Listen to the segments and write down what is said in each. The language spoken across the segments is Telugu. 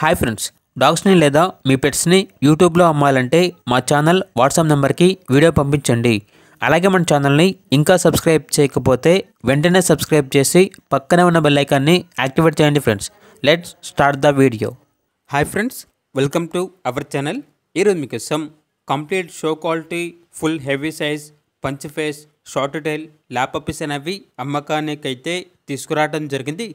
హాయ్ ఫ్రెండ్స్, డాగ్స్ని లేదా మీ పెట్స్ని యూట్యూబ్లో అమ్మాలంటే మా ఛానల్ వాట్సాప్ నెంబర్కి వీడియో పంపించండి. అలాగే మన ఛానల్ని ఇంకా సబ్స్క్రైబ్ చేయకపోతే వెంటనే సబ్స్క్రైబ్ చేసి పక్కనే ఉన్న బెల్ ఐకాన్ని యాక్టివేట్ చేయండి friends. Let's start the video. Hi friends, welcome to our channel. ఈరోజు మీకోసం complete show quality full heavy size punch face short tile lap puppies అనేవి అమ్మకానికైతే తీసుకురావడం జరిగింది.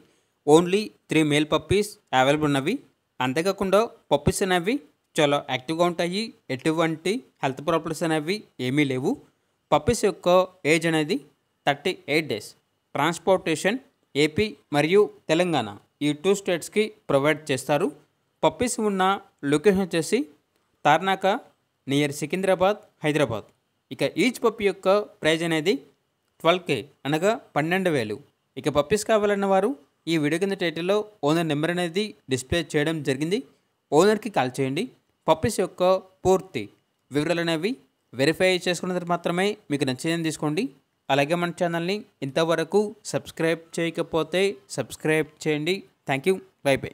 ఓన్లీ 3 మేల్ పప్పీస్ అవైలబుల్ ఉన్నవి. అంతేకాకుండా పప్పీస్ అనేవి చాలా యాక్టివ్గా ఉంటాయి. ఎటువంటి హెల్త్ ప్రాబ్లమ్స్ అనేవి ఏమీ లేవు. పప్పీస్ యొక్క ఏజ్ అనేది 38 డేస్. ట్రాన్స్పోర్టేషన్ ఏపీ మరియు తెలంగాణ ఈ 2 స్టేట్స్కి ప్రొవైడ్ చేస్తారు. పప్పీస్ ఉన్న లొకేషన్ వచ్చేసి తార్నాక నియర్ సికింద్రాబాద్, హైదరాబాద్. ఇక ఈచ్ పప్పీ యొక్క ప్రైజ్ అనేది 12K అనగా 12,000. ఇక పప్పీస్ కావాలన్న వారు ఈ వీడియో కింద టైటిల్లో ఓనర్ నెంబర్ అనేది డిస్ప్లే చేయడం జరిగింది. ఓనర్కి కాల్ చేయండి. పప్పీస్ యొక్క పూర్తి వివరాలు అనేవి వెరిఫై చేసుకున్న తర్వాత మాత్రమే మీకు నచ్చిందని తీసుకోండి. అలాగే మన ఛానల్ని ఇంతవరకు సబ్స్క్రైబ్ చేయకపోతే సబ్స్క్రైబ్ చేయండి. Thank you. By by.